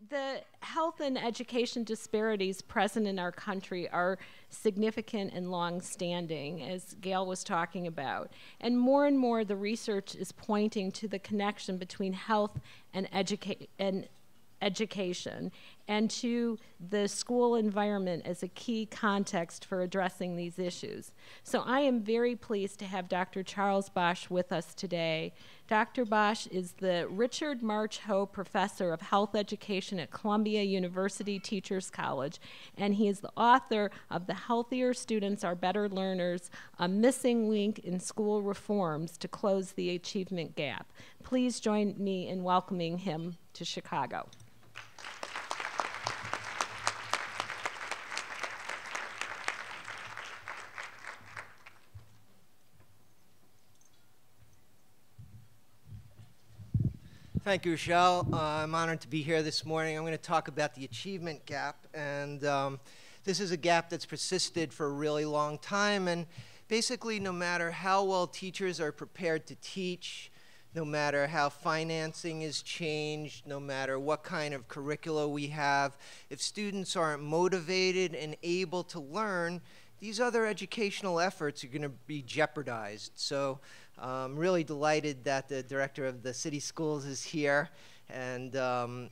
The health and education disparities present in our country are significant and long-standing, as Gail was talking about. And more, the research is pointing to the connection between health and education, and to the school environment as a key context for addressing these issues. So I am very pleased to have Dr. Charles Basch with us today. Dr. Basch is the Richard March Ho Professor of Health Education at Columbia University Teachers College, and he is the author of The Healthier Students Are Better Learners, a missing link in school reforms to close the achievement gap. Please join me in welcoming him to Chicago. Thank you, Rochelle. I'm honored to be here this morning. I'm going to talk about the achievement gap, and this is a gap that's persisted for a really long time, and basically no matter how well teachers are prepared to teach, no matter how financing is changed, no matter what kind of curricula we have, if students aren't motivated and able to learn, these other educational efforts are going to be jeopardized. So I'm really delighted that the director of the city schools is here, and I'm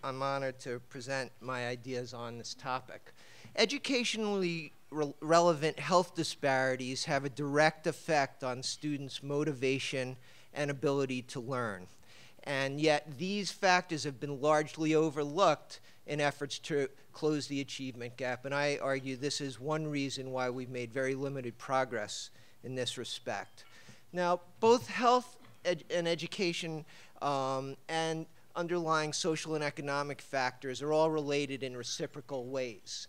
honored to present my ideas on this topic. Educationally relevant health disparities have a direct effect on students' motivation and ability to learn. And yet these factors have been largely overlooked in efforts to close the achievement gap. And I argue this is one reason why we've made very limited progress in this respect. Now, both health and education and underlying social and economic factors are all related in reciprocal ways.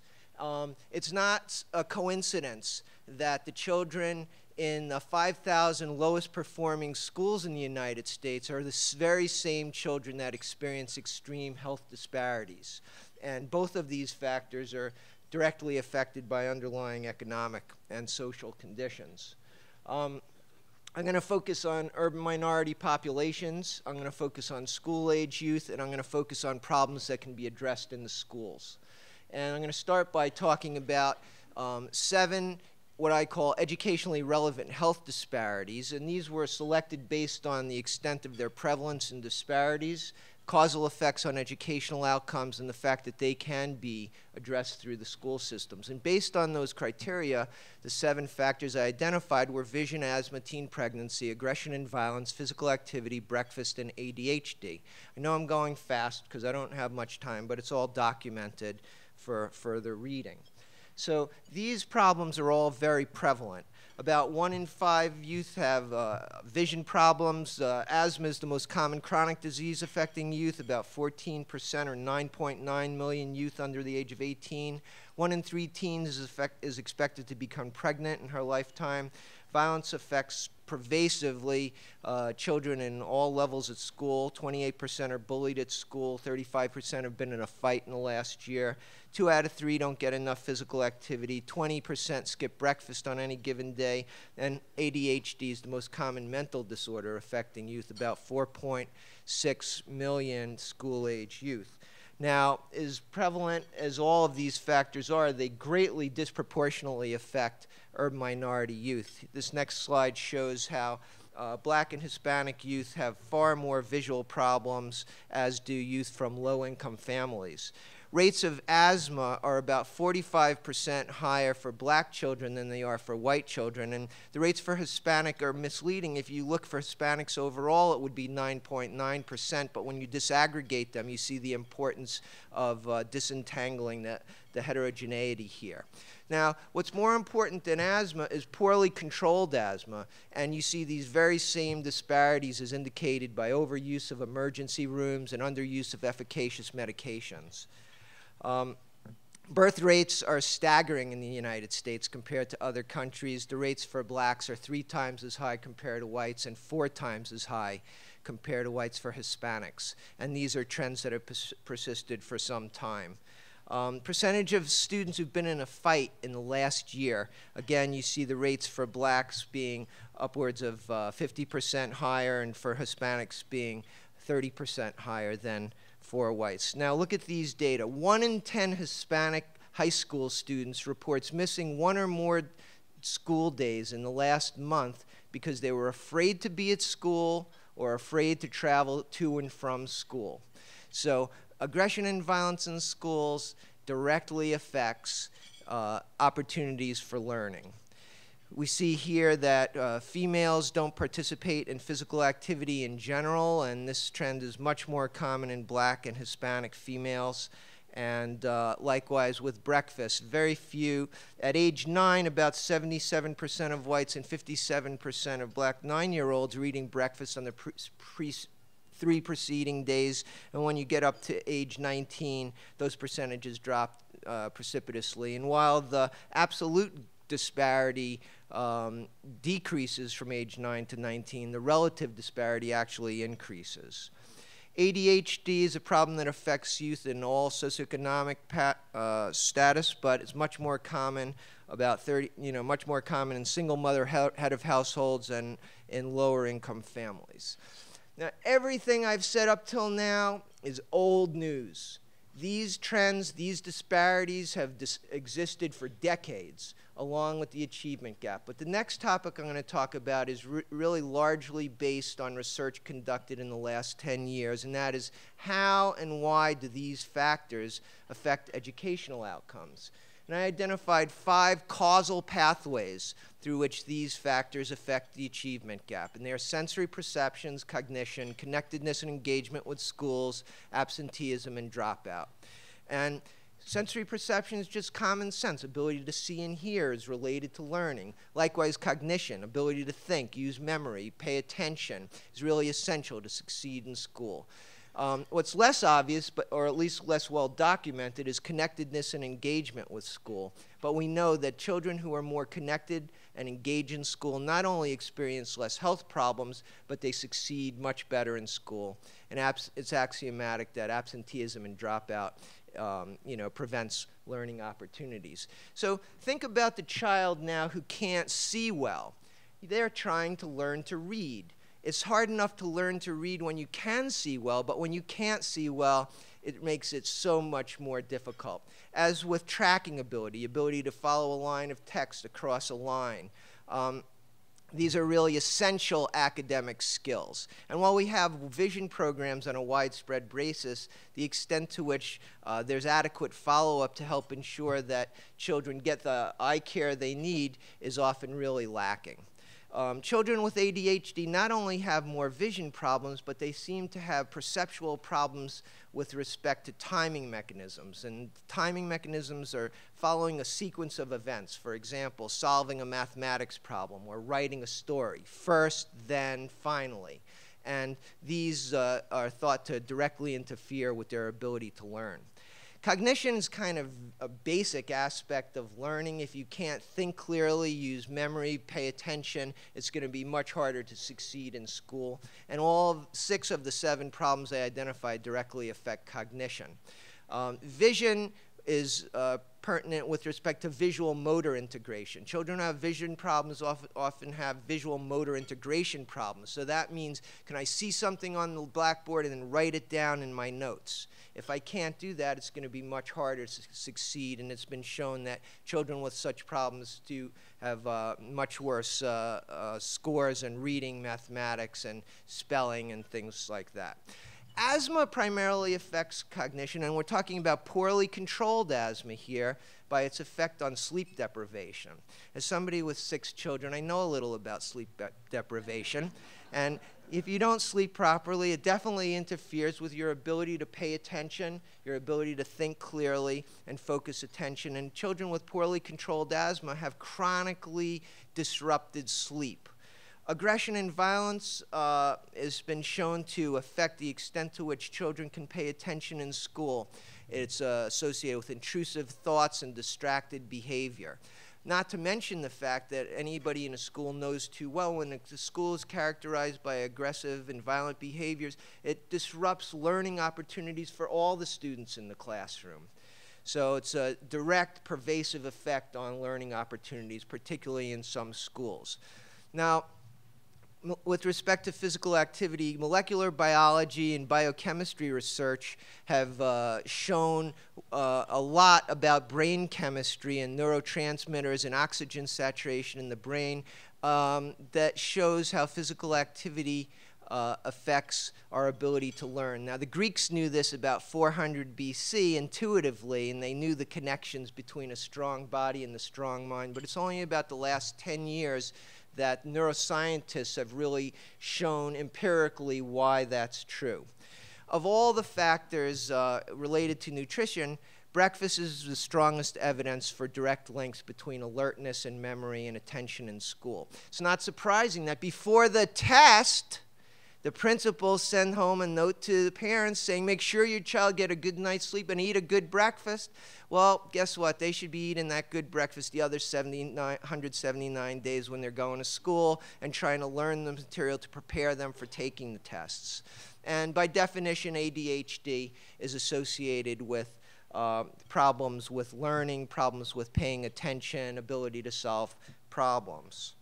It's not a coincidence that the children in the 5,000 lowest performing schools in the United States are the very same children that experience extreme health disparities. And both of these factors are directly affected by underlying economic and social conditions. I'm going to focus on urban minority populations, I'm going to focus on school-age youth, and I'm going to focus on problems that can be addressed in the schools. And I'm going to start by talking about 7 what I call educationally relevant health disparities, and these were selected based on the extent of their prevalence and disparities, causal effects on educational outcomes, and the fact that they can be addressed through the school systems. And based on those criteria, the 7 factors I identified were vision, asthma, teen pregnancy, aggression and violence, physical activity, breakfast, and ADHD. I know I'm going fast because I don't have much time, but it's all documented for further reading. So these problems are all very prevalent. About 1 in 5 youth have vision problems. Asthma is the most common chronic disease affecting youth, about 14% or 9.9 million youth under the age of 18. 1 in 3 teens is expected to become pregnant in her lifetime. Violence affects pervasively children in all levels at school. 28% are bullied at school. 35% have been in a fight in the last year. 2 out of 3 don't get enough physical activity. 20% skip breakfast on any given day. And ADHD is the most common mental disorder affecting youth, about 4.6 million school-age youth. Now, as prevalent as all of these factors are, they greatly disproportionately affect urban minority youth. This next slide shows how Black and Hispanic youth have far more visual problems, as do youth from low-income families. Rates of asthma are about 45% higher for Black children than they are for white children, and the rates for Hispanic are misleading. If you look for Hispanics overall, it would be 9.9%, but when you disaggregate them, you see the importance of disentangling the heterogeneity here. Now, what's more important than asthma is poorly controlled asthma, and you see these very same disparities as indicated by overuse of emergency rooms and underuse of efficacious medications. Birth rates are staggering in the United States compared to other countries. The rates for Blacks are 3 times as high compared to whites and 4 times as high compared to whites for Hispanics. And these are trends that have persisted for some time. Percentage of students who've been in a fight in the last year, again, you see the rates for Blacks being upwards of 50% higher and for Hispanics being 30% higher than for whites. Now look at these data. 1 in 10 Hispanic high school students reports missing 1 or more school days in the last month because they were afraid to be at school or afraid to travel to and from school. So aggression and violence in schools directly affects opportunities for learning. We see here that females don't participate in physical activity in general, and this trend is much more common in Black and Hispanic females. And likewise with breakfast, very few. At age 9, about 77% of whites and 57% of Black 9-year-olds are eating breakfast on the 3 preceding days. And when you get up to age 19, those percentages drop precipitously. And while the absolute disparity decreases from age 9 to 19, the relative disparity actually increases. ADHD is a problem that affects youth in all socioeconomic status, but it's much more common much more common in single mother head of households and in lower income families. Now, everything I've said up till now is old news. These trends, these disparities have existed for decades, along with the achievement gap. But the next topic I'm going to talk about is really largely based on research conducted in the last 10 years, and that is how and why do these factors affect educational outcomes. And I identified 5 causal pathways through which these factors affect the achievement gap. And they are sensory perceptions, cognition, connectedness and engagement with schools, absenteeism, and dropout. And sensory perception is just common sense. Ability to see and hear is related to learning. Likewise, cognition, ability to think, use memory, pay attention, is really essential to succeed in school. What's less obvious, or at least less well documented, is connectedness and engagement with school. But we know that children who are more connected and engage in school not only experience less health problems, but they succeed much better in school. And it's axiomatic that absenteeism and dropout prevents learning opportunities. So think about the child now who can't see well. They're trying to learn to read. It's hard enough to learn to read when you can see well, but when you can't see well, it makes it so much more difficult. As with tracking ability to follow a line of text across a line. These are really essential academic skills. And while we have vision programs on a widespread basis, the extent to which there's adequate follow-up to help ensure that children get the eye care they need is often really lacking. Children with ADHD not only have more vision problems, but they seem to have perceptual problems with respect to timing mechanisms. And timing mechanisms are following a sequence of events. For example, solving a mathematics problem or writing a story, first, then, finally. And these are thought to directly interfere with their ability to learn. Cognition is kind of a basic aspect of learning. If you can't think clearly, use memory, pay attention, it's going to be much harder to succeed in school. And all 6 of the 7 problems I identified directly affect cognition. Vision is pertinent with respect to visual motor integration. Children who have vision problems often have visual motor integration problems. So that means, can I see something on the blackboard and then write it down in my notes? If I can't do that, it's going to be much harder to succeed, and it's been shown that children with such problems do have much worse scores in reading, mathematics, and spelling, and things like that. Asthma primarily affects cognition, and we're talking about poorly controlled asthma here by its effect on sleep deprivation. As somebody with 6 children, I know a little about sleep deprivation, and if you don't sleep properly, it definitely interferes with your ability to pay attention, your ability to think clearly and focus attention. And children with poorly controlled asthma have chronically disrupted sleep. Aggression and violence has been shown to affect the extent to which children can pay attention in school. It's associated with intrusive thoughts and distracted behavior. Not to mention the fact that anybody in a school knows too well, when the school is characterized by aggressive and violent behaviors, it disrupts learning opportunities for all the students in the classroom. So it's a direct, pervasive effect on learning opportunities, particularly in some schools. Now, with respect to physical activity, molecular biology and biochemistry research have shown a lot about brain chemistry and neurotransmitters and oxygen saturation in the brain that shows how physical activity affects our ability to learn. Now, the Greeks knew this about 400 BC intuitively, and they knew the connections between a strong body and the strong mind, but it's only about the last 10 years that neuroscientists have really shown empirically why that's true. Of all the factors related to nutrition, breakfast is the strongest evidence for direct links between alertness and memory and attention in school. It's not surprising that before the test, the principals send home a note to the parents saying, make sure your child get a good night's sleep and eat a good breakfast. Well, guess what? They should be eating that good breakfast the other 179 days when they're going to school and trying to learn the material to prepare them for taking the tests. And by definition, ADHD is associated with problems with learning, problems with paying attention, ability to solve problems.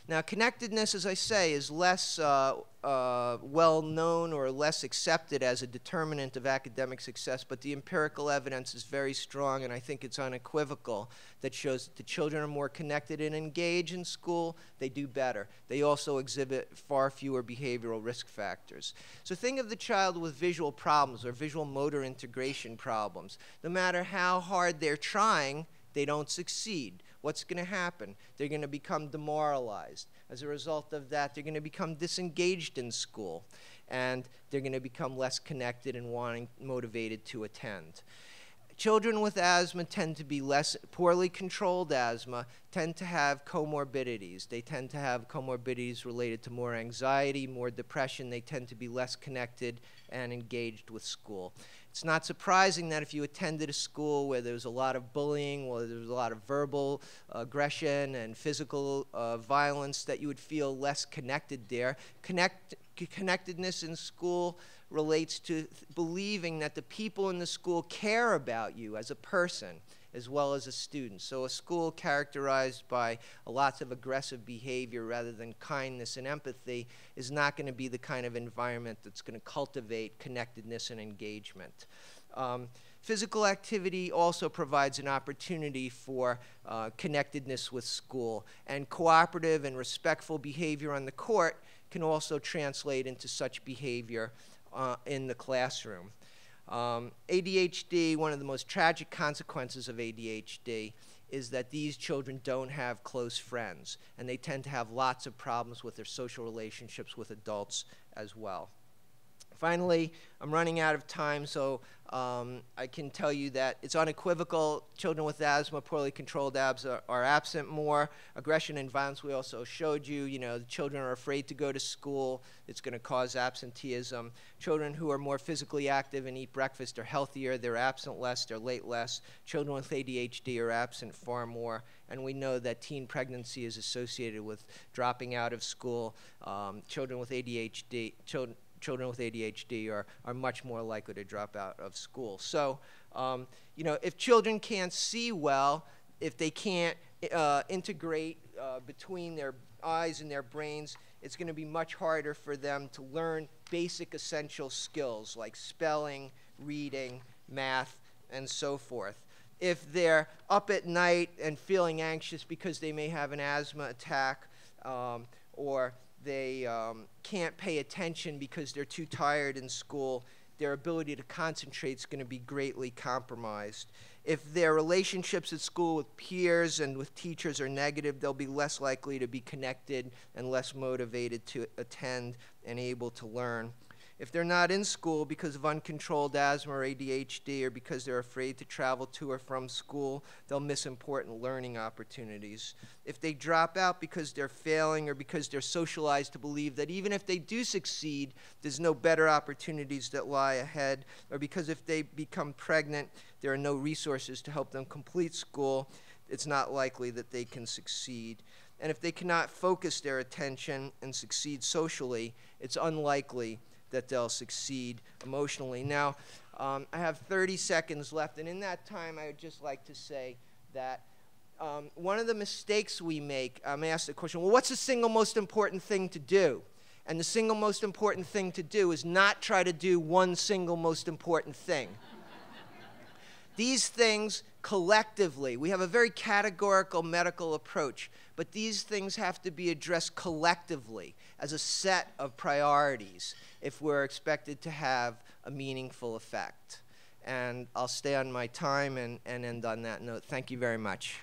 Now, connectedness, as I say, is less well known or less accepted as a determinant of academic success, but the empirical evidence is very strong, and I think it's unequivocal, that shows that the children are more connected and engaged in school, they do better. They also exhibit far fewer behavioral risk factors. So think of the child with visual problems or visual motor integration problems. No matter how hard they're trying, they don't succeed. What's going to happen? They're going to become demoralized. As a result of that, they're going to become disengaged in school, and they're going to become less connected and motivated to attend. Children with asthma tend to be less poorly controlled asthma, tend to have comorbidities. They tend to have comorbidities related to more anxiety, more depression. They tend to be less connected and engaged with school. It's not surprising that if you attended a school where there was a lot of bullying, where there was a lot of verbal aggression and physical violence, that you would feel less connected there. Connectedness in school relates to believing that the people in the school care about you as a person as well as a student. So a school characterized by lots of aggressive behavior rather than kindness and empathy is not going to be the kind of environment that's going to cultivate connectedness and engagement. Physical activity also provides an opportunity for connectedness with school, and cooperative and respectful behavior on the court can also translate into such behavior in the classroom. ADHD, one of the most tragic consequences of ADHD is that these children don't have close friends, and they tend to have lots of problems with their social relationships with adults as well. Finally, I'm running out of time, so I can tell you that it's unequivocal. Children with asthma, poorly controlled asthma, are absent more. Aggression and violence, we also showed you. You know, the children are afraid to go to school. It's going to cause absenteeism. Children who are more physically active and eat breakfast are healthier. They're absent less. They're late less. Children with ADHD are absent far more. And we know that teen pregnancy is associated with dropping out of school. Children with ADHD are much more likely to drop out of school. So, you know, if children can't see well, if they can't integrate between their eyes and their brains, it's going to be much harder for them to learn basic essential skills like spelling, reading, math, and so forth. If they're up at night and feeling anxious because they may have an asthma attack, or they can't pay attention because they're too tired in school, their ability to concentrate is going to be greatly compromised. If their relationships at school with peers and with teachers are negative, they'll be less likely to be connected and less motivated to attend and able to learn. If they're not in school because of uncontrolled asthma or ADHD, or because they're afraid to travel to or from school, they'll miss important learning opportunities. If they drop out because they're failing or because they're socialized to believe that even if they do succeed, there's no better opportunities that lie ahead, or because if they become pregnant, there are no resources to help them complete school, it's not likely that they can succeed. And if they cannot focus their attention and succeed socially, it's unlikely that they'll succeed emotionally. Now, I have 30 seconds left, and in that time, I would just like to say that one of the mistakes we make, I'm asked the question, well, what's the single most important thing to do? And the single most important thing to do is not try to do one single most important thing. These things collectively, we have a very categorical medical approach, but these things have to be addressed collectively as a set of priorities if we're expected to have a meaningful effect. And I'll stay on my time and end on that note. Thank you very much.